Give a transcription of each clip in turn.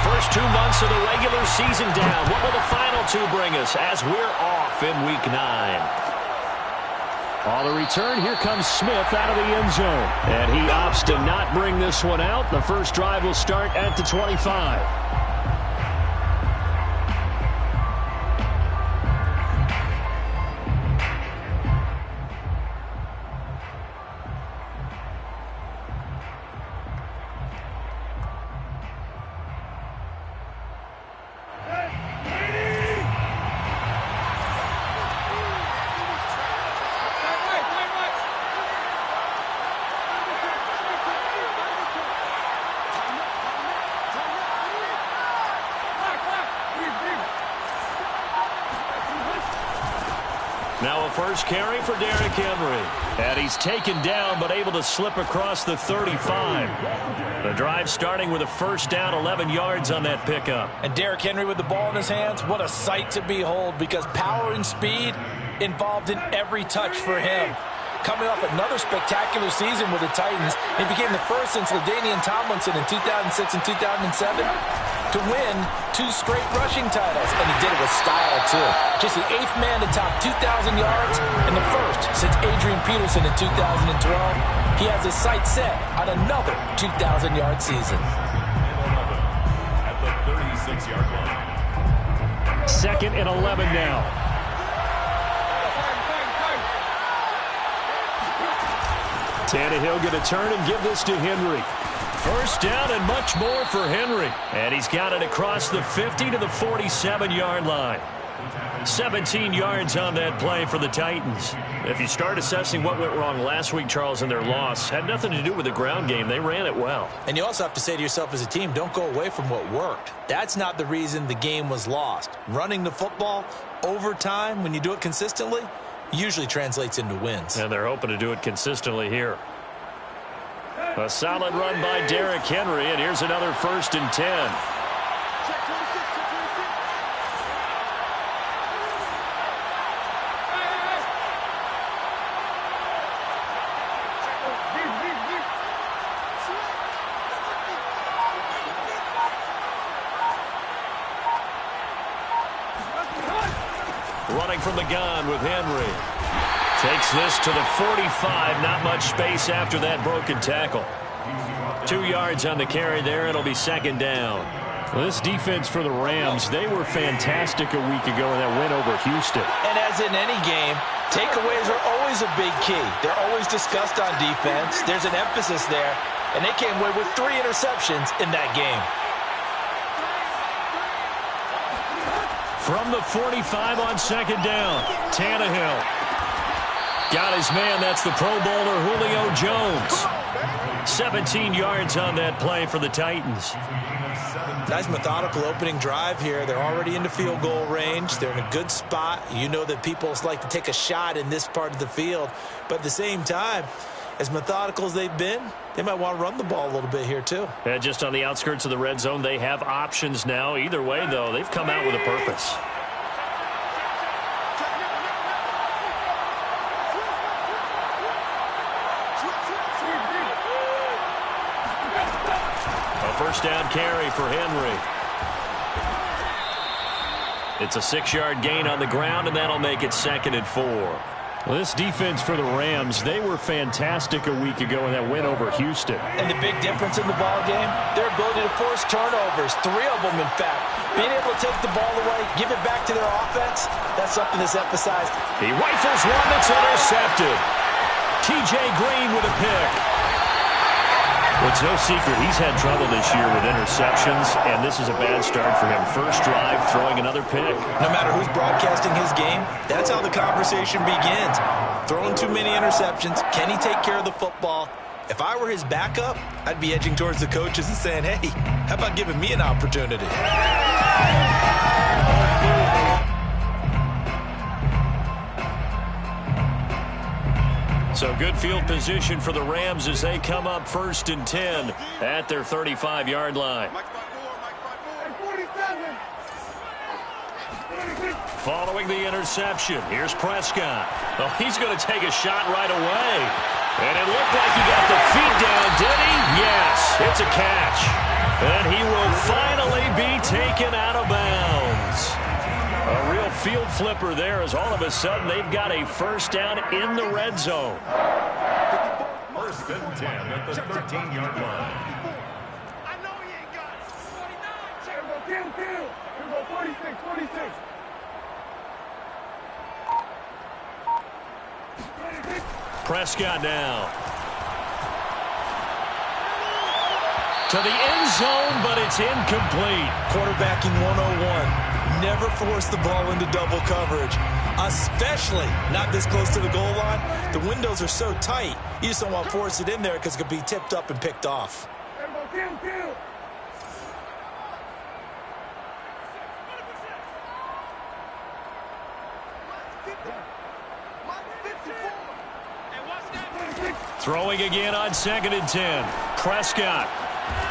First 2 months of the regular season down. What will the final 2 bring us as we're off in Week 9? On the return, here comes Smith out of the end zone. And he opts to not bring this one out. The first drive will start at the 25. Now a first carry for Derrick Henry. And he's taken down but able to slip across the 35. The drive starting with a first down, 11 yards on that pickup. And Derrick Henry with the ball in his hands, what a sight to behold, because power and speed involved in every touch for him. Coming off another spectacular season with the Titans, he became the first since LaDainian Tomlinson in 2006 and 2007 to win 2 straight rushing titles, and he did it with style, too. Just the 8th man to top 2,000 yards and the first since Adrian Peterson in 2012. He has his sights set on another 2,000-yard season. At the 36-yard line. 2nd and 11 now. Tannehill going to turn and give this to Henry. First down and much more for Henry. And he's got it across the 50 to the 47-yard line. 17 yards on that play for the Titans. If you start assessing what went wrong last week, Charles, in their loss, had nothing to do with the ground game. They ran it well. And you also have to say to yourself as a team, don't go away from what worked. That's not the reason the game was lost. Running the football over time, when you do it consistently, usually translates into wins. And they're hoping to do it consistently here. A solid run by Derrick Henry, and here's another 1st and 10. Running from the gun with Henry. Takes this to the 45. Not much space after that broken tackle. 2 yards on the carry there. It'll be 2nd down. Well, this defense for the Rams, they were fantastic a week ago in that win over Houston. And as in any game, takeaways are always a big key. They're always discussed on defense. There's an emphasis there. And they came away with 3 interceptions in that game. From the 45 on 2nd down, Tannehill. Got his man. That's the Pro Bowler Julio Jones. 17 yards on that play for the Titans. Nice methodical opening drive here. They're already into field goal range. They're in a good spot. You know that people like to take a shot in this part of the field. But at the same time, as methodical as they've been, they might want to run the ball a little bit here too. Yeah, just on the outskirts of the red zone, they have options now. Either way, though, they've come out with a purpose. First down carry for Henry. It's a 6-yard gain on the ground, and that'll make it 2nd and 4. Well, this defense for the Rams, they were fantastic a week ago in that win over Houston. And the big difference in the ball game, their ability to force turnovers, 3 of them, in fact. Being able to take the ball away, give it back to their offense, that's something that's emphasized. He rifles one that's intercepted. T.J. Green with a pick. Well, it's no secret he's had trouble this year with interceptions, and this is a bad start for him. First drive, throwing another pick. No matter who's broadcasting his game, that's how the conversation begins. Throwing too many interceptions. Can he take care of the football? If I were his backup, I'd be edging towards the coaches and saying, hey, how about giving me an opportunity? So good field position for the Rams as they come up 1st and 10 at their 35-yard line. Following the interception, here's Prescott. Oh, he's going to take a shot right away. And it looked like he got the feet down, did he? Yes, it's a catch. And he will finally be taken out of bounds. A real field flipper there as all of a sudden they've got a first down in the red zone. First and 10 at the 13-yard line. I know he ain't got 49. Here we go, 46. Prescott now. To the end zone, but it's incomplete. Quarterbacking 101. Never force the ball into double coverage, especially not this close to the goal line. The windows are so tight, you just don't want to force it in there because it could be tipped up and picked off. Throwing again on 2nd and 10. Prescott.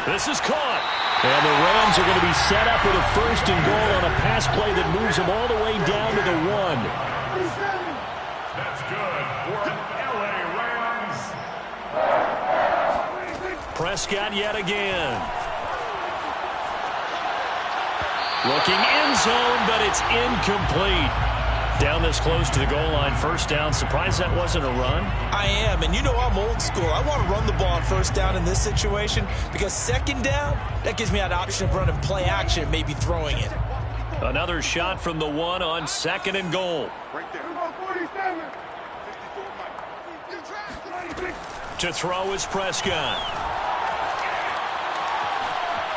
This is caught. And the Rams are going to be set up with a first and goal on a pass play that moves them all the way down to the 1. That's good for LA Rams. Prescott yet again. Looking end zone, but it's incomplete. Down this close to the goal line, first down. Surprised that wasn't a run? I am, and you know I'm old school. I want to run the ball on first down in this situation because second down, that gives me an option of running play action and maybe throwing it. Another shot from the 1 on 2nd and goal. Right there. 47. To throw is Prescott.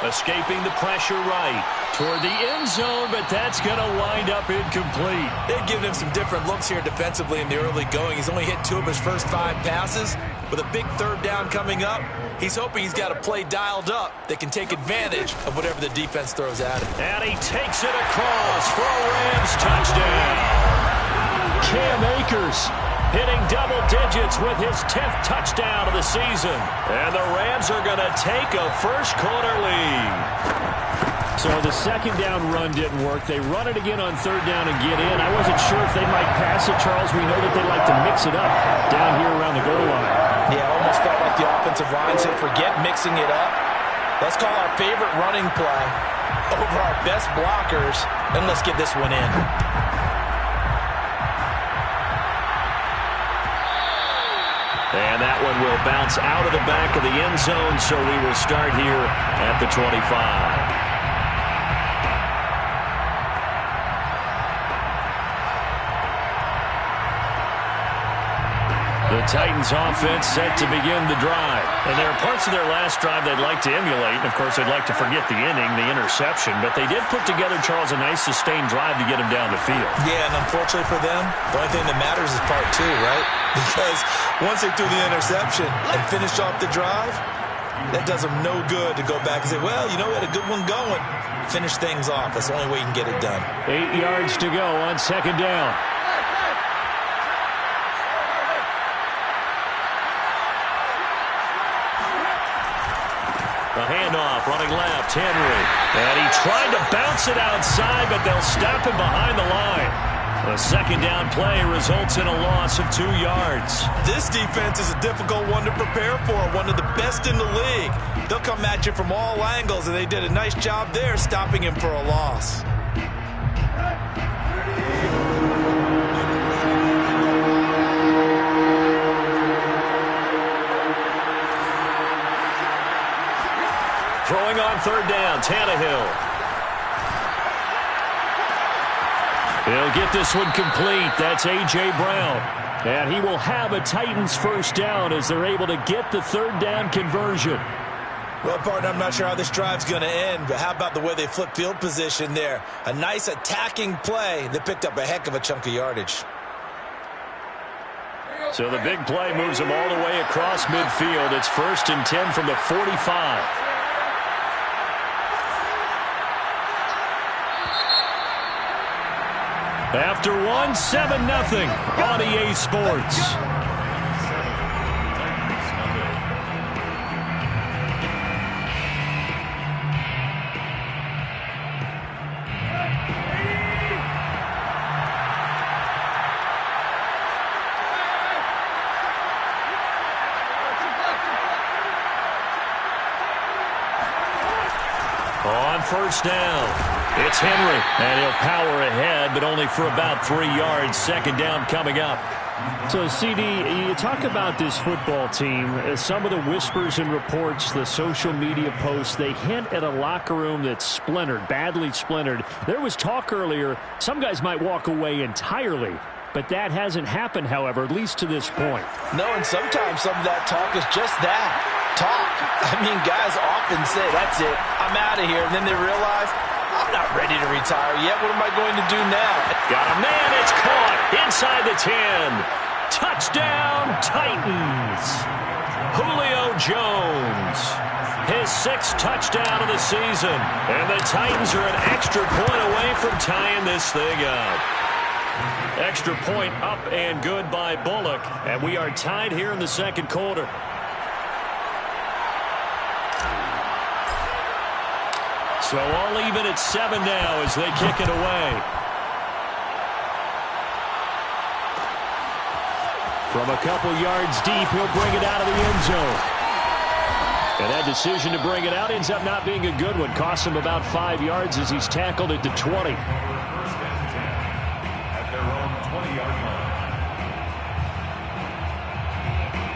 Escaping the pressure right toward the end zone, but that's going to wind up incomplete. They've given him some different looks here defensively in the early going. He's only hit 2 of his first 5 passes. With a big third down coming up, he's hoping he's got a play dialed up that can take advantage of whatever the defense throws at him. And he takes it across for a Rams touchdown. Cam Akers hitting double digits with his 10th touchdown of the season. And the Rams are going to take a first-quarter lead. So the second down run didn't work. They run it again on third down and get in. I wasn't sure if they might pass it, Charles. We know that they like to mix it up down here around the goal line. Yeah, it almost felt like the offensive line said, forget mixing it up. Let's call our favorite running play over our best blockers, and let's get this one in. And that one will bounce out of the back of the end zone, so we will start here at the 25. The Titans offense set to begin the drive. And there are parts of their last drive they'd like to emulate. And, of course, they'd like to forget the inning, the interception. But they did put together, Charles, a nice sustained drive to get them down the field. Yeah, and unfortunately for them, the only thing that matters is part 2, right? Because once they threw the interception and finished off the drive, that does them no good to go back and say, well, you know, we had a good one going. Finish things off. That's the only way you can get it done. 8 yards to go on second down. The handoff, running left, Henry. And he tried to bounce it outside, but they'll stop him behind the line. The second down play results in a loss of 2 yards. This defense is a difficult one to prepare for, one of the best in the league. They'll come at you from all angles, and they did a nice job there stopping him for a loss. Throwing on third down, Tannehill. He'll get this one complete. That's A.J. Brown. And he will have a Titans first down as they're able to get the third down conversion. Well, partner, I'm not sure how this drive's going to end, but how about the way they flip field position there? A nice attacking play that picked up a heck of a chunk of yardage. So the big play moves them all the way across midfield. It's 1st and 10 from the 45. After 1, 7-0 on EA Sports. On on first down. It's Henry, and he'll power ahead, but only for about 3 yards. Second down coming up. So, CD, you talk about this football team. Some of the whispers and reports, the social media posts, they hint at a locker room that's splintered, badly splintered. There was talk earlier, some guys might walk away entirely. But that hasn't happened, however, at least to this point. No, and sometimes some of that talk is just that, talk. I mean, guys often say, that's it, I'm out of here. And then they realize, I'm not ready to retire yet. What am I going to do now? Got a man. It's caught inside the 10. Touchdown, Titans. Julio Jones. His 6th touchdown of the season. And the Titans are an extra point away from tying this thing up. Extra point up and good by Bullock. And we are tied here in the second quarter. So all even at 7 now as they kick it away. From a couple yards deep, he'll bring it out of the end zone. And that decision to bring it out ends up not being a good one. Costs him about 5 yards as he's tackled at the 20.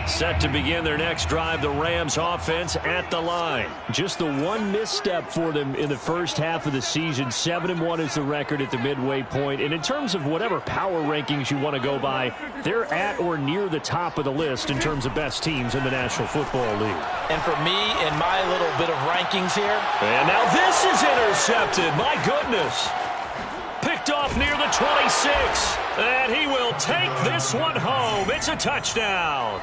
Set to begin their next drive, the Rams offense at the line. Just the one misstep for them in the first half of the season. 7-1 is the record at the midway point. And in terms of whatever power rankings you want to go by, they're at or near the top of the list in terms of best teams in the National Football League. And for me, in my little bit of rankings here. And now this is intercepted. My goodness. Picked off near the 26. And he will take this one home. It's a touchdown.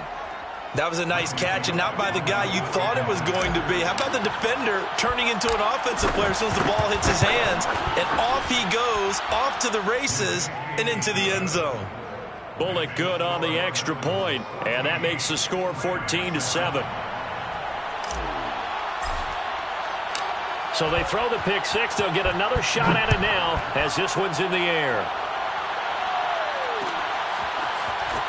That was a nice catch, and not by the guy you thought it was going to be. How about the defender turning into an offensive player as soon as the ball hits his hands, and off he goes, off to the races, and into the end zone. Bullock good on the extra point, and that makes the score 14-7. So they throw the pick six. They'll get another shot at it now as this one's in the air.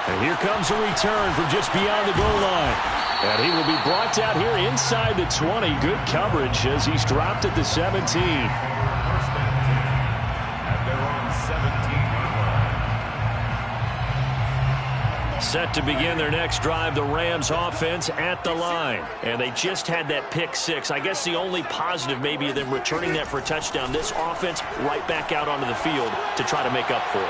And here comes a return from just beyond the goal line. And he will be brought down here inside the 20. Good coverage as he's dropped at the 17. First and 10 at their own 17-yard line. Set to begin their next drive, the Rams offense at the line. And they just had that pick six. I guess the only positive maybe of them returning that for a touchdown. This offense right back out onto the field to try to make up for it.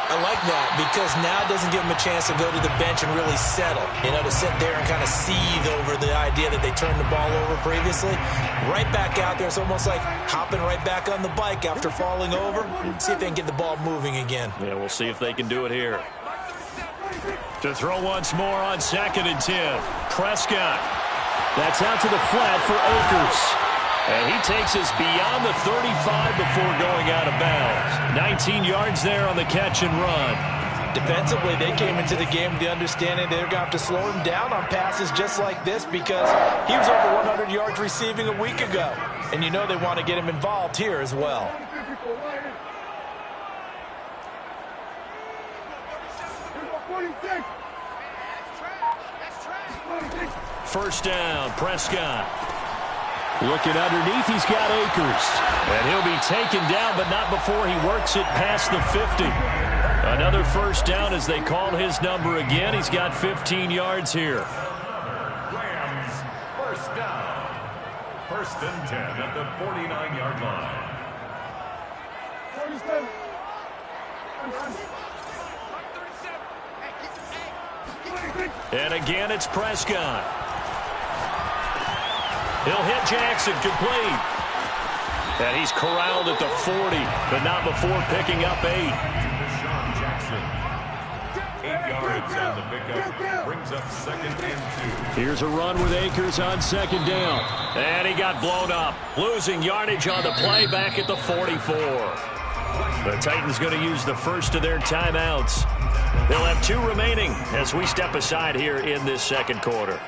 I like that because now it doesn't give them a chance to go to the bench and really settle. You know, to sit there and kind of seethe over the idea that they turned the ball over previously. Right back out there. It's almost like hopping right back on the bike after falling over. See if they can get the ball moving again. Yeah, we'll see if they can do it here. To throw once more on 2nd and 10. Prescott. That's out to the flat for Akers. And he takes us beyond the 35 before going out of bounds. 19 yards there on the catch and run. Defensively, they came into the game with the understanding they're going to have to slow him down on passes just like this because he was over 100 yards receiving a week ago. And you know they want to get him involved here as well. First down, Prescott. Looking underneath, he's got Akers. And he'll be taken down, but not before he works it past the 50. Another first down as they call his number again. He's got 15 yards here. Rams, first down. First and 10 at the 49-yard line. And again, it's Prescott. He'll hit Jackson, complete. And he's corralled at the 40, but not before picking up 8. Deshaun Jackson. 8 yards on the pickup. Brings up 2nd and 2. Here's a run with Akers on 2nd down. And he got blown up. Losing yardage on the play back at the 44. The Titans going to use the first of their timeouts. They'll have 2 remaining as we step aside here in this second quarter.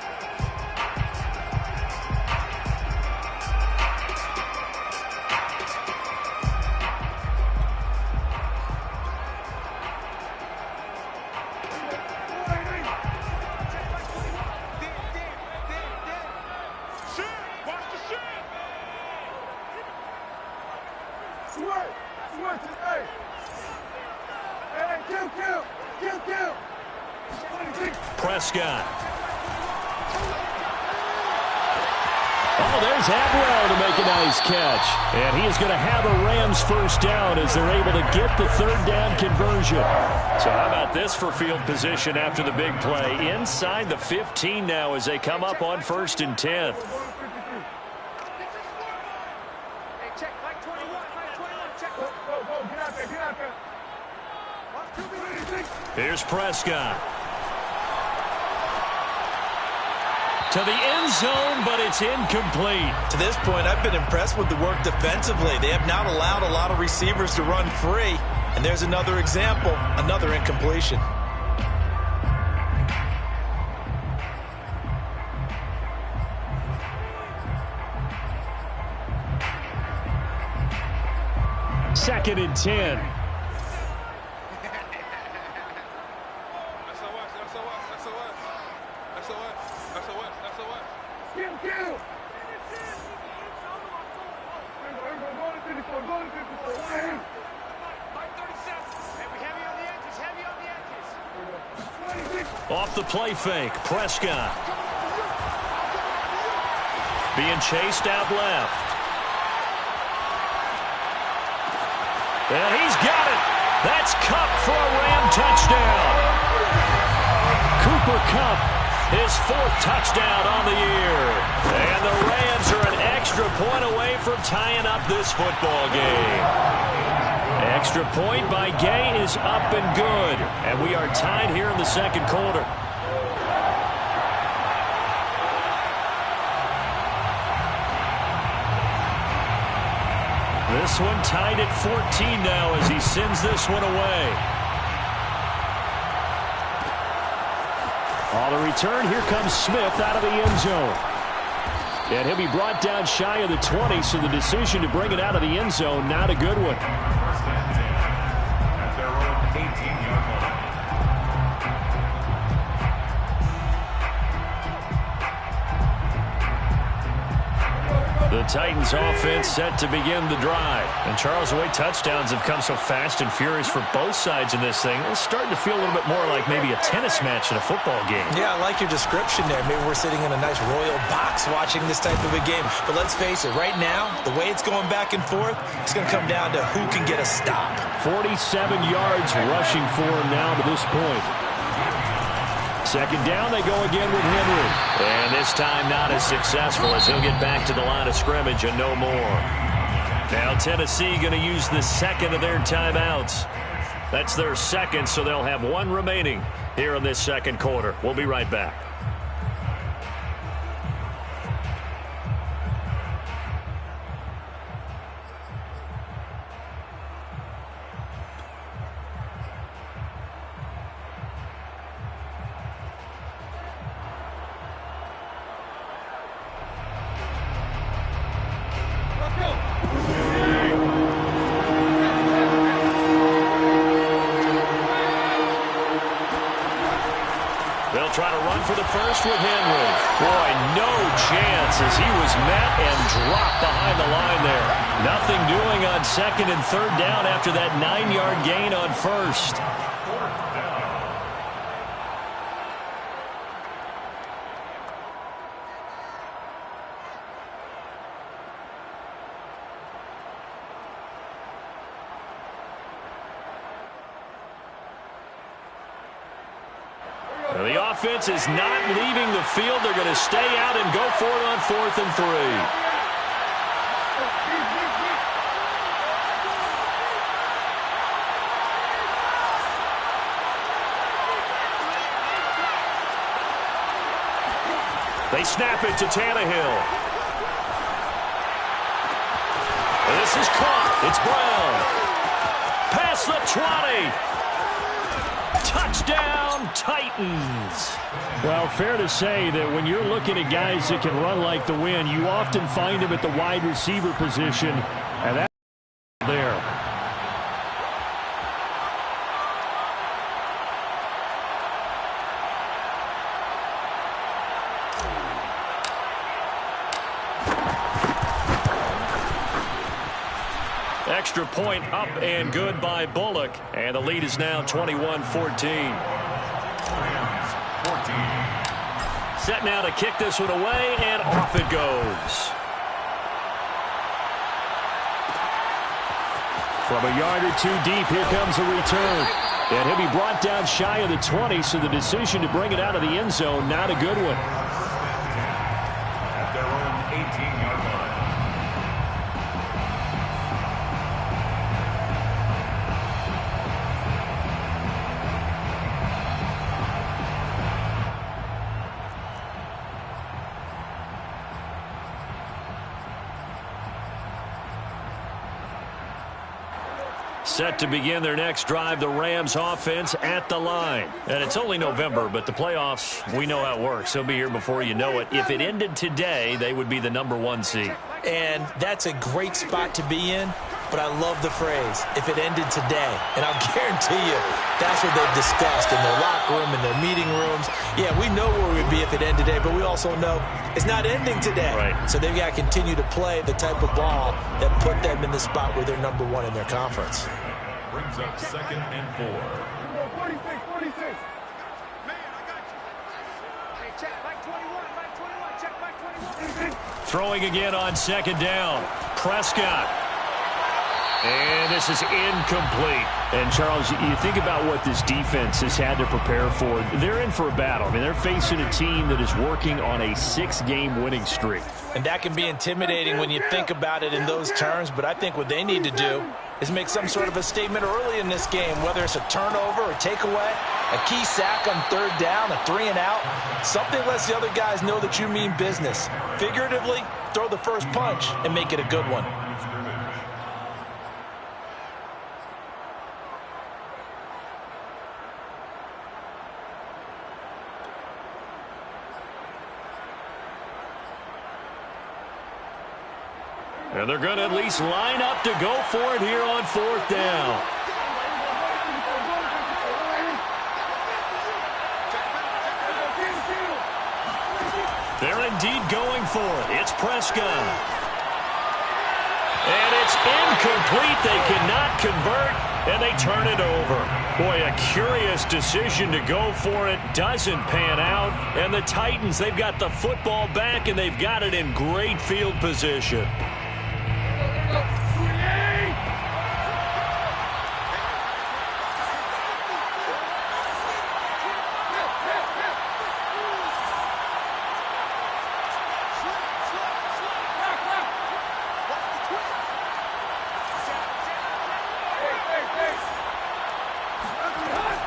Prescott. Oh, there's Atwell to make a nice catch. And he is going to have a Rams first down as they're able to get the third down conversion. So how about this for field position after the big play? Inside the 15 now as they come up on 1st and 10. Here's Prescott. To the end zone, but it's incomplete. To this point, I've been impressed with the work defensively. They have not allowed a lot of receivers to run free. And there's another example, another incompletion. Second and 10. Off the play fake, Prescott. Being chased out left. And he's got it. That's Kupp for a Ram touchdown. Cooper Kupp, his 4th touchdown on the year. And the Rams are an extra point away from tying up this football game. Extra point by Gay is up and good. And we are tied here in the second quarter. This one tied at 14 now as he sends this one away. On the return, here comes Smith out of the end zone. And he'll be brought down shy of the 20, so the decision to bring it out of the end zone, not a good one. At their own 18-yard line. The Titans offense set to begin the drive. And Charles, the way touchdowns have come so fast and furious for both sides in this thing, it's starting to feel a little bit more like maybe a tennis match in a football game. Yeah, I like your description there. Maybe we're sitting in a nice royal box watching this type of a game. But let's face it, right now, the way it's going back and forth, it's going to come down to who can get a stop. 47 yards rushing for him now to this point. Second down, they go again with Henry. And this time not as successful as he'll get back to the line of scrimmage and no more. Now Tennessee going to use the second of their timeouts. That's their second, so they'll have one remaining here in this second quarter. We'll be right back. They'll try to run for the first with Henry. Boy, no chance as he was met and dropped behind the line there. Nothing doing on second and third down after that 9-yard gain on first. The offense is not leaving the field. They're going to stay out and go for it on 4th and 3. They snap it to Tannehill. This is caught. It's Brown. Past the 20. Touchdown, Titans. Well, fair to say that when you're looking at guys that can run like the wind, you often find them at the wide receiver position, and that's there. Extra point up and good by Bullock. And the lead is now 21-14. Set now to kick this one away, and off it goes. From a yard or two deep, here comes a return. And he'll be brought down shy of the 20, so the decision to bring it out of the end zone, not a good one. At their own 18-yard line. Set to begin their next drive, the Rams offense at the line. And it's only November, but the playoffs, we know how it works. They'll be here before you know it. If it ended today, they would be the #1 seed. And that's a great spot to be in, but I love the phrase, if it ended today. And I'll guarantee you, that's what they've discussed in their locker room, in their meeting rooms. Yeah, we know where we'd be if it ended today, but we also know it's not ending today. Right. So they've got to continue to play the type of ball that put them in the spot where they're #1 in their conference. Brings up 2nd and 4. 46, 46. Man, I got you. Hey, check, Mike 21, check Mike 21. Throwing again on 2nd down. Prescott. And this is incomplete. And, Charles, you think about what this defense has had to prepare for. They're in for a battle. I mean, they're facing a team that is working on a 6-game winning streak. And that can be intimidating when you think about it in those terms, but I think what they need to do is make some sort of a statement early in this game, whether it's a turnover or takeaway, a key sack on 3rd down, a 3-and-out. Something lets the other guys know that you mean business. Figuratively, throw the first punch and make it a good one. And they're going to at least line up to go for it here on 4th down. They're indeed going for it. It's Prescott. And it's incomplete. They cannot convert, and they turn it over. Boy, a curious decision to go for it. Doesn't pan out. And the Titans, they've got the football back, and they've got it in great field position.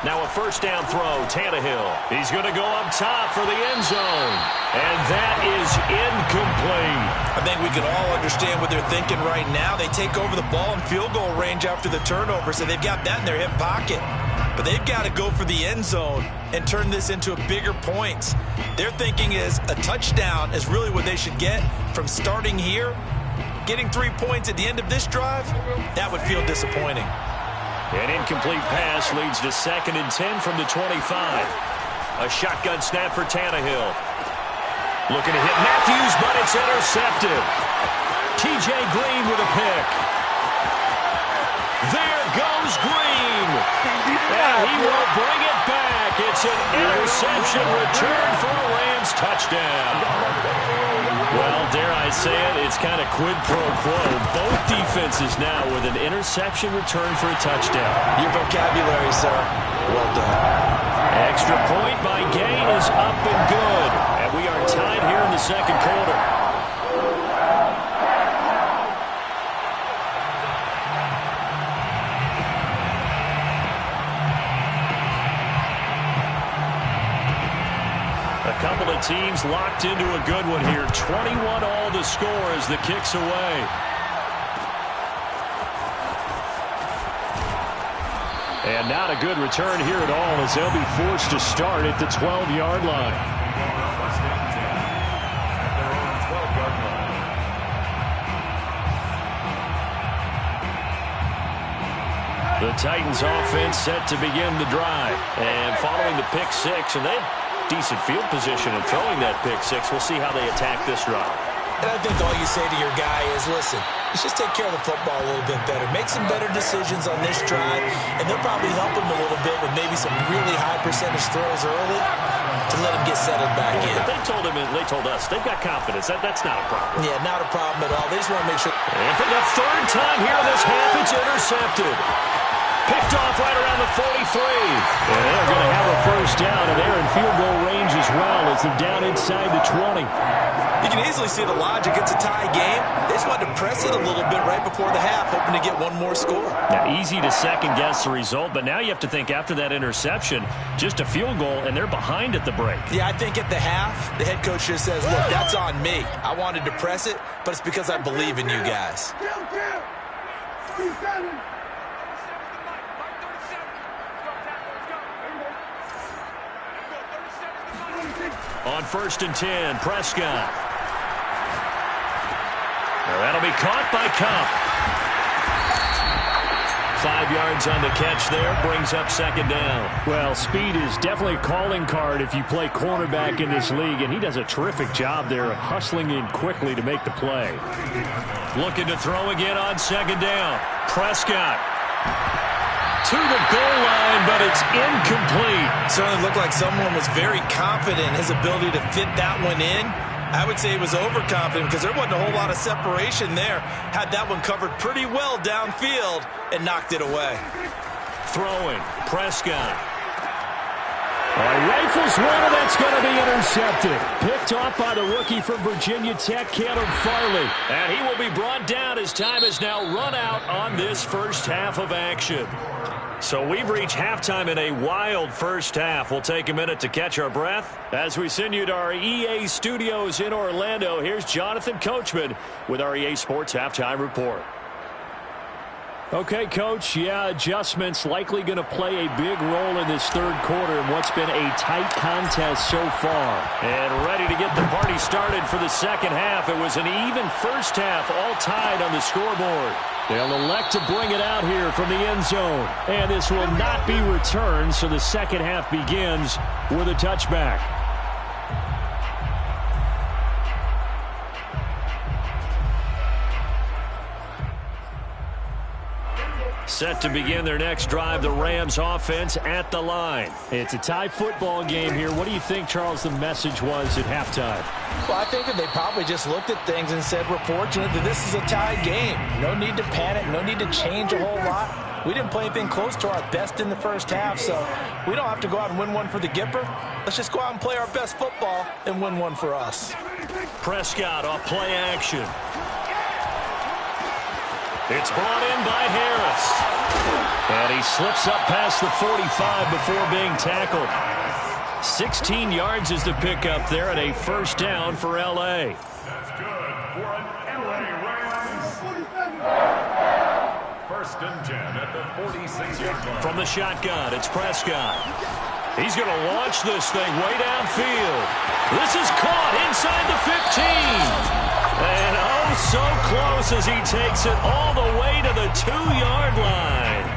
Now a 1st down throw, Tannehill. He's going to go up top for the end zone. And that is incomplete. I think we can all understand what they're thinking right now. They take over the ball in field goal range after the turnover, so they've got that in their hip pocket. But they've got to go for the end zone and turn this into a bigger points. Their thinking is a touchdown is really what they should get from starting here. Getting 3 points at the end of this drive, that would feel disappointing. An incomplete pass leads to 2nd and 10 from the 25. A shotgun snap for Tannehill. Looking to hit Matthews, but it's intercepted. T.J. Green with a pick. There goes Green. And he will bring it back. It's an interception return for a Rams touchdown. Well, dare I say it, it's kind of quid pro quo. Both defenses now with an interception return for a touchdown. Your vocabulary, sir. Well done. Extra point by Gain is up and good. And we are tied here in the 2nd quarter. A couple of teams locked into a good one here. 21 all the score as the kick's away. And not a good return here at all as they'll be forced to start at the 12-yard line. The Titans offense set to begin the drive. And following the pick 6, and they have decent field position in throwing that pick 6. We'll see how they attack this drive. And I think all you say to your guy is, listen, let's just take care of the football a little bit better. Make some better decisions on this drive, and they'll probably help him a little bit with maybe some really high percentage throws early to let him get settled back in. But they told him, and they told us, they've got confidence. That's not a problem. Yeah, not a problem at all. They just want to make sure. And for the third time here in this half, it's intercepted. Picked off right around the 43. And they're going to have a first down, and they're in field goal range as well as they're down inside the 20. You can easily see the logic. It's a tie game. They just wanted to press it a little bit right before the half, hoping to get one more score. Now, easy to second-guess the result, but now you have to think after that interception, just a field goal, and they're behind at the break. Yeah, I think at the half, the head coach just says, look, that's on me. I wanted to press it, but it's because I believe in you guys. On 1st and 10, Prescott. Now that'll be caught by Kupp. 5 yards on the catch there, brings up second down. Well, speed is definitely a calling card if you play cornerback in this league, and he does a terrific job there of hustling in quickly to make the play. Looking to throw again on second down. Prescott to the goal line, but it's incomplete. Certainly looked like someone was very confident in his ability to fit that one in. I would say he was overconfident because there wasn't a whole lot of separation there. Had that one covered pretty well downfield and knocked it away. Throwing, Prescott. Rifles one, and that's going to be intercepted. Picked off by the rookie from Virginia Tech, Caleb Farley. And he will be brought down as time has now run out on this first half of action. So we've reached halftime in a wild first half. We'll take a minute to catch our breath as we send you to our EA studios in Orlando. Here's Jonathan Coachman with our EA Sports Halftime Report. Okay, Coach, adjustments likely going to play a big role in this third quarter in what's been a tight contest so far. And ready to get the party started for the second half. It was an even first half, all tied on the scoreboard. They'll elect to bring it out here from the end zone. And this will not be returned, so the second half begins with a touchback. Set to begin their next drive, the Rams offense at the line. It's a tie football game here. What do you think, Charles, the message was at halftime? Well, I think that they probably just looked at things and said, we're fortunate that this is a tie game. No need to panic, no need to change a whole lot. We didn't play anything close to our best in the first half, so we don't have to go out and win one for the Gipper. Let's just go out and play our best football and win one for us. Prescott off play action. It's brought in by Harris. And he slips up past the 45 before being tackled. 16 yards is the pickup there and a first down for L.A. That's good for an L.A. Rams. 1st and 10 at the 46-yard line. From the shotgun, it's Prescott. He's going to launch this thing way downfield. This is caught inside the 15. And oh, so close as he takes it all the way to the 2-yard line.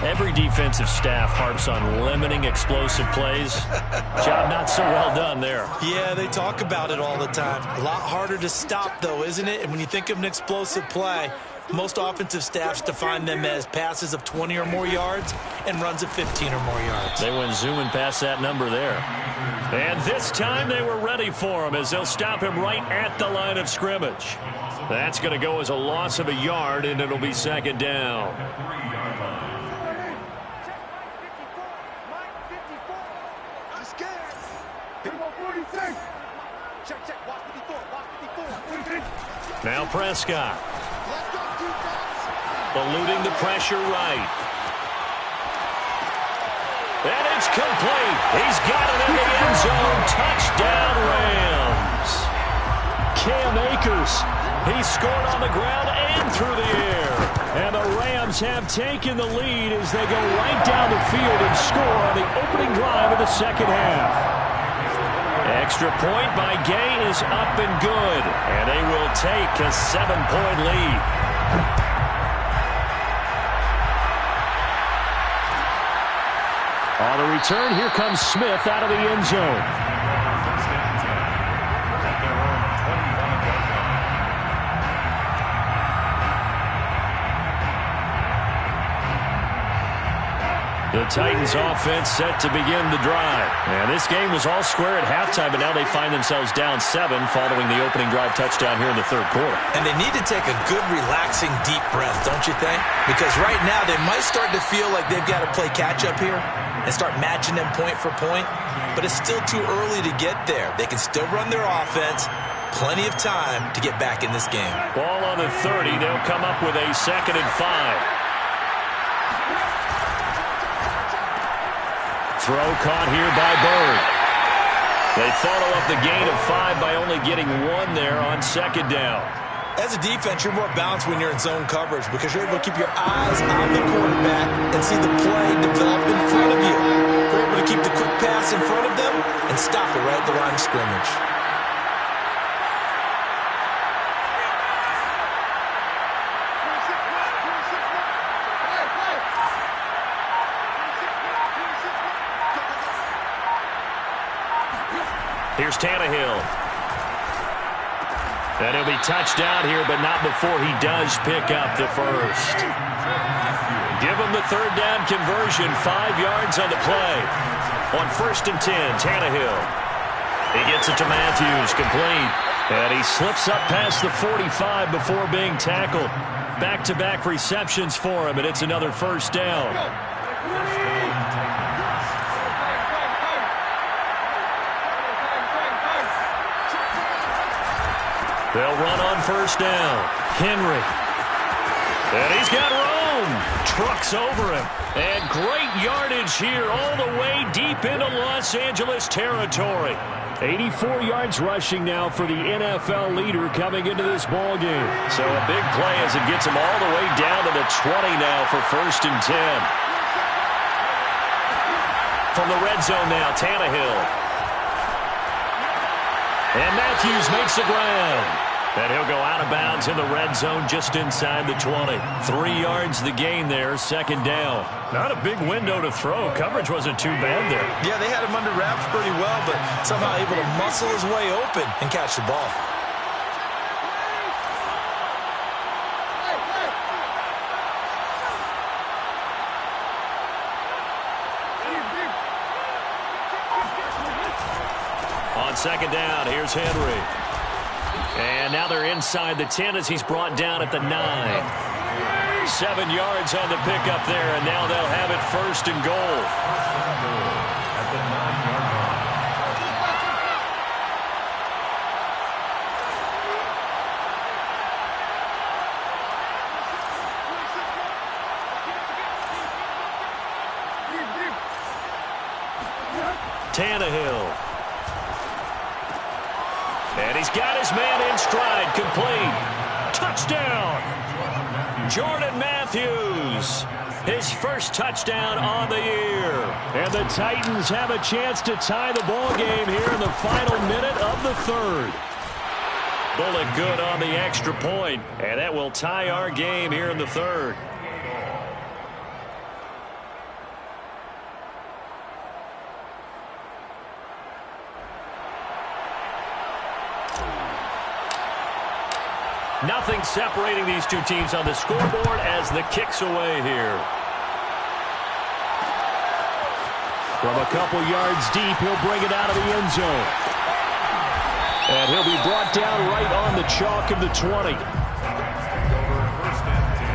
Every defensive staff harps on limiting explosive plays. Job not so well done there. Yeah, they talk about it all the time. A lot harder to stop, though, isn't it? And when you think of an explosive play, most offensive staffs define them as passes of 20 or more yards and runs of 15 or more yards. They went zooming past that number there. And this time they were ready for him as they'll stop him right at the line of scrimmage. That's going to go as a loss of a yard, and it'll be second down. Now Prescott. Eluding the pressure right. And it's complete. He's got it in the end zone. Touchdown, Rams. Cam Akers. He scored on the ground and through the air. And the Rams have taken the lead as they go right down the field and score on the opening drive of the second half. Extra point by Gay is up and good. And they will take a 7-point lead. On the return, here comes Smith out of the end zone. At their own The Titans offense set to begin the drive. And this game was all square at halftime, but now they find themselves down 7 following the opening drive touchdown here in the third quarter. And they need to take a good, relaxing, deep breath, don't you think? Because right now they might start to feel like they've got to play catch-up here and start matching them point for point. But it's still too early to get there. They can still run their offense. Plenty of time to get back in this game. Ball on the 30. They'll come up with a 2nd and 5. Throw caught here by Bird. They follow up the gain of 5 by only getting 1 there on 2nd down. As a defense, you're more balanced when you're in zone coverage because you're able to keep your eyes on the quarterback and see the play develop in front of you. You're able to keep the quick pass in front of them and stop it right at the line of scrimmage. Here's Tannehill. And he'll be touched down here, but not before he does pick up the first. Give him the 3rd down conversion, 5 yards on the play. On 1st and 10, Tannehill. He gets it to Matthews, complete. And he slips up past the 45 before being tackled. Back-to-back receptions for him, and it's another 1st down. They'll run on 1st down. Henry. And he's got Rome. Trucks over him. And great yardage here all the way deep into Los Angeles territory. 84 yards rushing now for the NFL leader coming into this ball game. So a big play as it gets him all the way down to the 20 now for 1st and 10. From the red zone now, Tannehill. And Matthews makes the ground. And he'll go out of bounds in the red zone just inside the 20. 3 yards the gain there, 2nd down. Not a big window to throw. Coverage wasn't too bad there. Yeah, they had him under wraps pretty well, but somehow able to muscle his way open and catch the ball. On 2nd down, here's Henry. And now they're inside the 10 as he's brought down at the 9. 7 yards on the pickup there, and now they'll have it 1st and goal. At the 9-yard line. Tannehill. And he's got his man in stride, complete. Touchdown! Jordan Matthews, his first touchdown on the year. And the Titans have a chance to tie the ball game here in the final minute of the 3rd. Bullet good on the extra point, and that will tie our game here in the 3rd. Nothing separating these two teams on the scoreboard as the kick's away here. From a couple yards deep, he'll bring it out of the end zone. And he'll be brought down right on the chalk of the 20. Over 1st and 10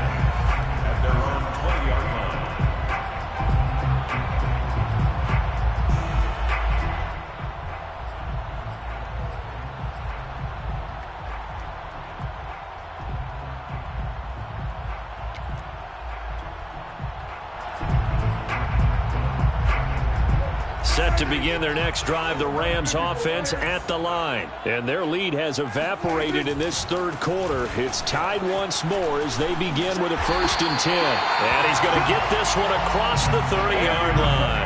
at their own 20-yard line. Set to begin their next drive, the Rams offense at the line. And their lead has evaporated in this 3rd quarter. It's tied once more as they begin with a 1st and 10. And he's going to get this one across the 30-yard line.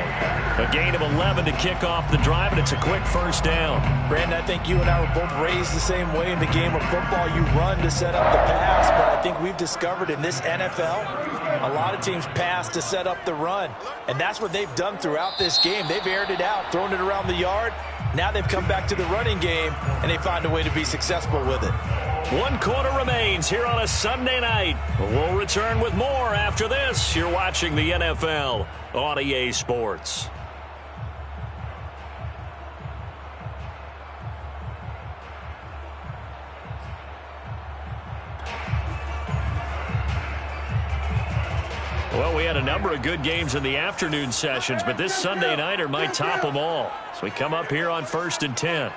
A gain of 11 to kick off the drive, and it's a quick 1st down. Brandon, I think you and I were both raised the same way in the game of football. You run to set up the pass, but I think we've discovered in this NFL, a lot of teams pass to set up the run. And that's what they've done throughout this game. They've aired it out, thrown it around the yard, Now they've come back to the running game, and they find a way to be successful with it. 1 quarter remains here on a Sunday night. We'll return with more after this. You're watching the NFL on EA Sports. Well, we had a number of good games in the afternoon sessions, but this Sunday nighter might top them all. So we come up here on 1st and 10.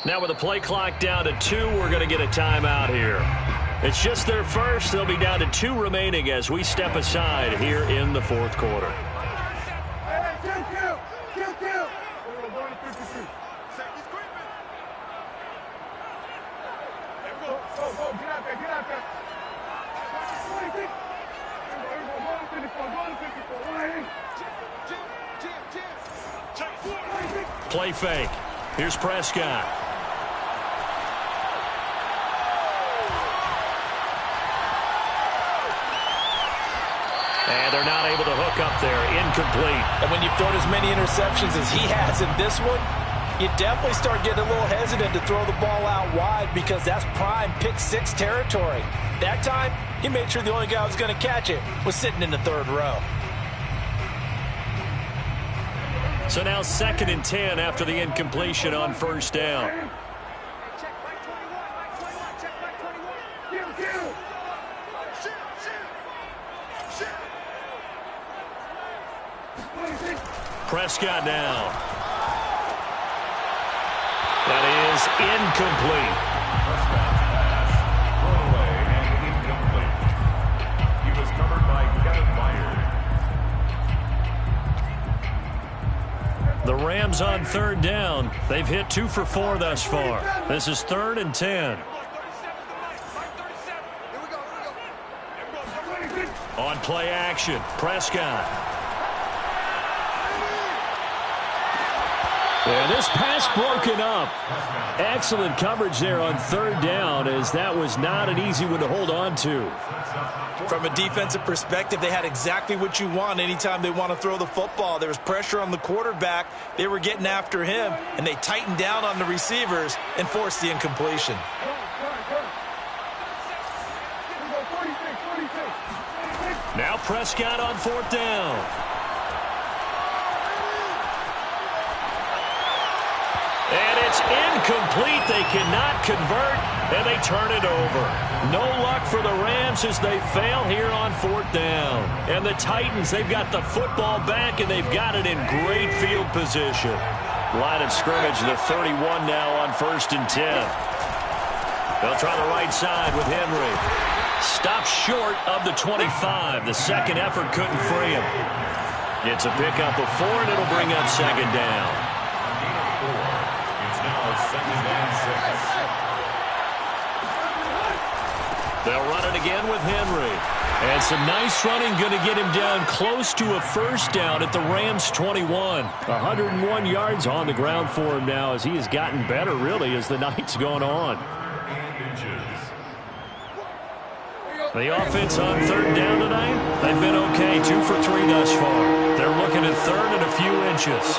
Now with the play clock down to 2, we're going to get a timeout here. It's just their first. They'll be down to 2 remaining as we step aside here in the 4th quarter. Play fake. Here's Prescott. And they're not able to hook up there. Incomplete. And when you've thrown as many interceptions as he has in this one, you definitely start getting a little hesitant to throw the ball out wide because that's prime pick 6 territory. That time, he made sure the only guy who was going to catch it was sitting in the 3rd row. So now 2nd and 10 after the incompletion on 1st down. Check Mike 21, Mike 21, check Mike 21. Prescott now. That is incomplete. Prescott's pass, thrown away and incomplete. He was covered by Kevin Byard. The Rams on 3rd down. They've hit 2 for 4 thus far. This is 3rd and 10. On play action, Prescott. And this pass broken up. Excellent coverage there on 3rd down, as that was not an easy one to hold on to. From a defensive perspective, they had exactly what you want anytime they want to throw the football. There was pressure on the quarterback. They were getting after him, and they tightened down on the receivers and forced the incompletion. Now Prescott on 4th down. And it's incomplete. They cannot convert, and they turn it over. No luck for the Rams as they fail here on 4th down. And the Titans, they've got the football back, and they've got it in great field position. Line of scrimmage, the 31 now on 1st and 10. They'll try the right side with Henry. Stopped short of the 25. The second effort couldn't free him. It's a pickup of 4, and it'll bring up 2nd down. It's now 2nd and 6. They'll run it again with Henry. And some nice running going to get him down close to a 1st down at the Rams 21. 101 yards on the ground for him now as he has gotten better, really, as the night's gone on. The offense on 3rd down tonight, they've been okay, 2 for 3 thus far. They're looking at 3rd and a few inches.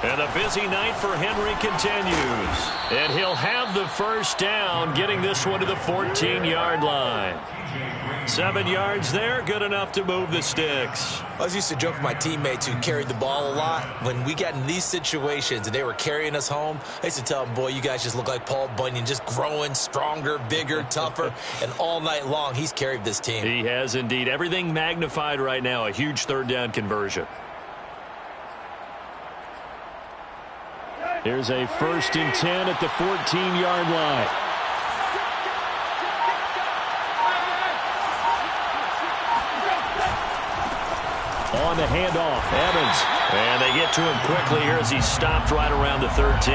And the busy night for Henry continues. And he'll have the 1st down, getting this one to the 14-yard line. 7 yards there, good enough to move the sticks. I was used to joke with my teammates who carried the ball a lot. When we got in these situations and they were carrying us home, I used to tell them, boy, you guys just look like Paul Bunyan, just growing stronger, bigger, tougher. And all night long, he's carried this team. He has indeed. Everything magnified right now, a huge 3rd down conversion. Here's a 1st and 10 at the 14-yard line. On the handoff, Evans And they get to him quickly here as he's stopped right around the 13.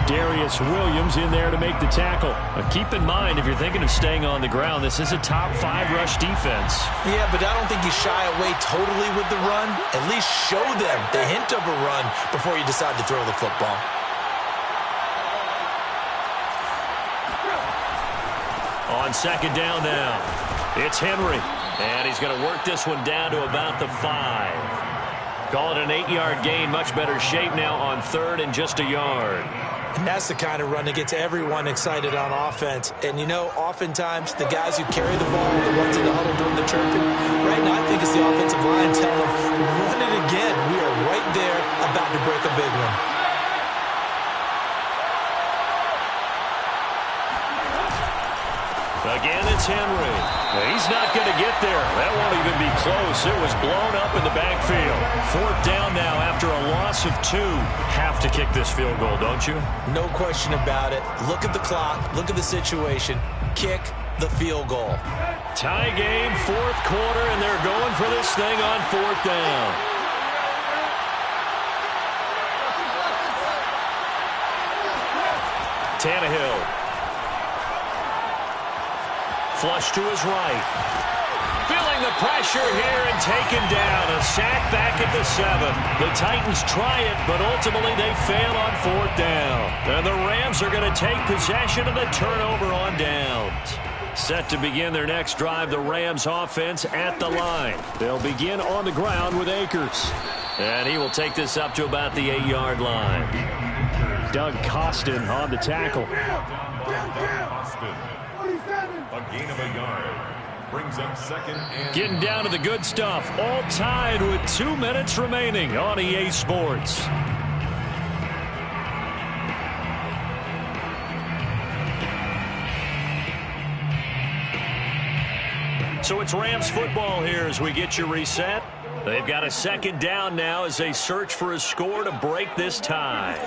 Darius Williams in there to make the tackle. Keep in mind, if you're thinking of staying on the ground, this is a top 5 rush defense. Yeah, but I don't think you shy away totally with the run. At least show them the hint of a run before you decide to throw the football. On second down now, it's Henry. And he's going to work this one down to about the 5. Call it an 8-yard gain. Much better shape now on third and just a yard. And that's the kind of run that gets everyone excited on offense. And, you know, oftentimes the guys who carry the ball are the ones in the huddle doing the chirping. Right now, I think it's the offensive line telling them, run it again. We are right there about to break a big one. Again, it's Henry. He's not going to get there. That won't even be close. It was blown up in the backfield. Fourth down now after a loss of 2. Have to kick this field goal, don't you? No question about it. Look at the clock. Look at the situation. Kick the field goal. Tie game, fourth quarter, and they're going for this thing on fourth down. Tannehill. Flush to his right. Feeling the pressure here and taken down. A sack back at the 7. The Titans try it, but ultimately they fail on fourth down. And the Rams are going to take possession of the turnover on downs. Set to begin their next drive, the Rams offense at the line. They'll begin on the ground with Akers. And he will take this up to about the 8-yard line. Doug Costin on the tackle. A gain of a yard. Brings up second and... Getting down to the good stuff. All tied with 2 minutes remaining on EA Sports. So it's Rams football here as we get you reset. They've got a second down now as they search for a score to break this tie.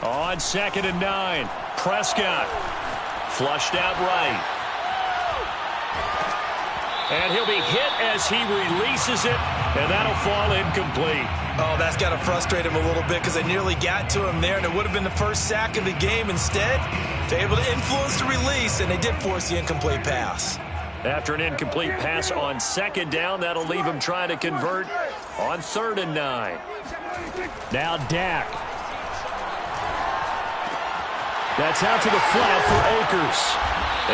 On second and 9, Prescott flushed out right. And he'll be hit as he releases it, and that'll fall incomplete. Oh, that's got to frustrate him a little bit because they nearly got to him there, and it would have been the first sack of the game. Instead, they're able to influence the release, and they did force the incomplete pass. After an incomplete pass on second down, that'll leave him trying to convert on third and 9. Now Dak. That's out to the flat for Akers.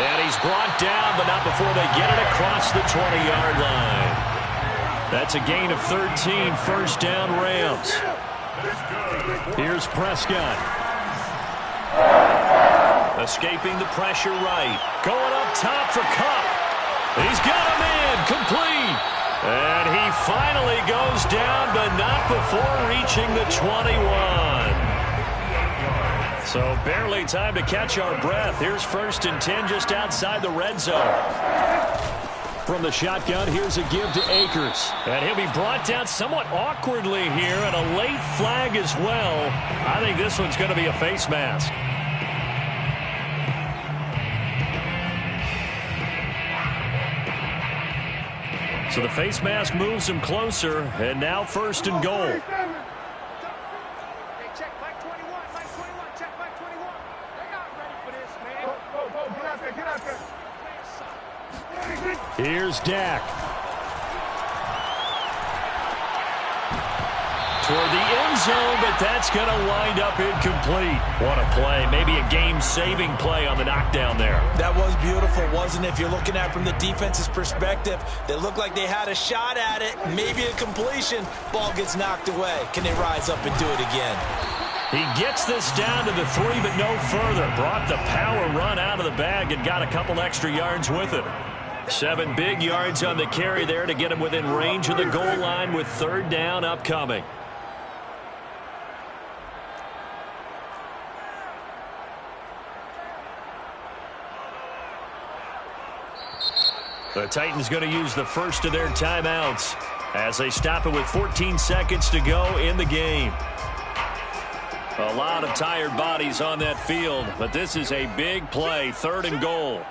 And he's brought down, but not before they get it across the 20-yard line. That's a gain of 13, first down Rams. Here's Prescott. Escaping the pressure right. Going up top for Kupp. He's got him in, complete. And he finally goes down, but not before reaching the 21. So barely time to catch our breath. Here's first and 10 just outside the red zone. From the shotgun, here's a give to Akers. And he'll be brought down somewhat awkwardly here, and a late flag as well. I think this one's going to be a face mask. So the face mask moves him closer, and now first and goal. Here's Dak. Toward the end zone, but that's going to wind up incomplete. What a play. Maybe a game-saving play on the knockdown there. That was beautiful, wasn't it? If you're looking at it from the defense's perspective, they looked like they had a shot at it, maybe a completion. Ball gets knocked away. Can they rise up and do it again? He gets this down to the 3, but no further. Brought the power run out of the bag and got a couple extra yards with it. 7 big yards on the carry there to get him within range of the goal line with third down upcoming. The Titans going to use the first of their timeouts as they stop it with 14 seconds to go in the game. A lot of tired bodies on that field, but this is a big play, third and goal.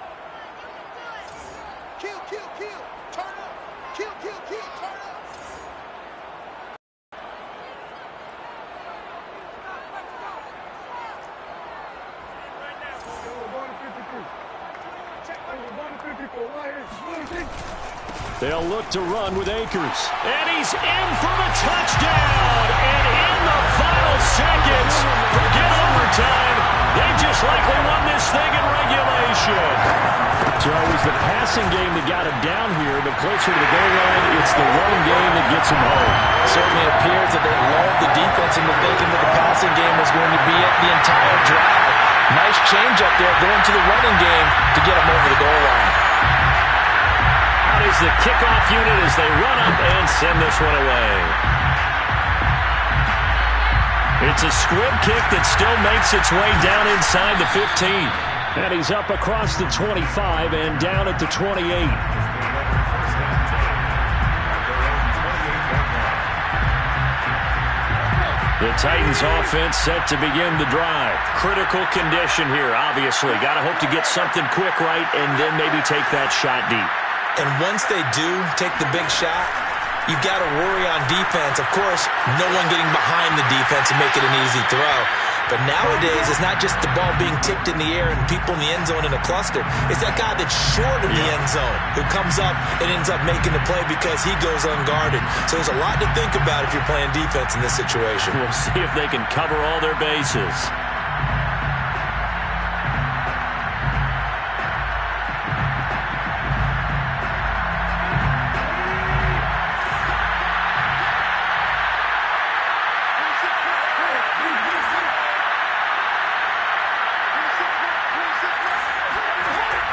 They'll look to run with Akers. And he's in for the touchdown. And in the final seconds, forget overtime, they just likely won this thing in regulation. So it was the passing game that got him down here, but closer to the goal line, it's the running game that gets him home. It certainly appears that they lulled the defense into thinking that the passing game was going to be it the entire drive. Nice change up there going to the running game to get him over the goal line. Out is the kickoff unit as they run up and send this one away. It's a squib kick that still makes its way down inside the 15. And he's up across the 25 and down at the 28. The Titans offense set to begin the drive. Critical condition here, obviously. Got to hope to get something quick right and then maybe take that shot deep. And once they do take the big shot, you've got to worry on defense. Of course, no one getting behind the defense and make it an easy throw. But nowadays, it's not just the ball being tipped in the air and people in the end zone in a cluster. It's that guy that's short of the end zone who comes up and ends up making the play because he goes unguarded. So there's a lot to think about if you're playing defense in this situation. We'll see if they can cover all their bases.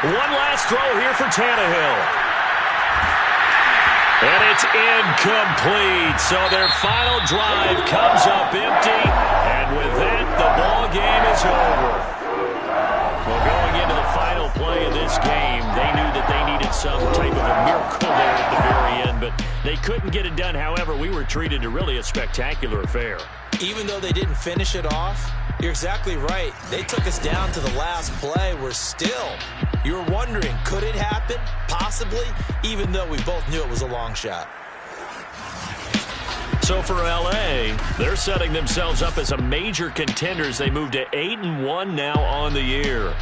One last throw here for Tannehill. And it's incomplete. So their final drive comes up empty. And with that, the ball game is over. Well, going into the final play of this game, they knew that they needed some type of a miracle there at the very end. But they couldn't get it done. However, we were treated to really a spectacular affair. Even though they didn't finish it off, you're exactly right. They took us down to the last play. We're still... You were wondering, could it happen? Possibly, even though we both knew it was a long shot. So for L.A., they're setting themselves up as a major contender as they move to 8-1 now on the year.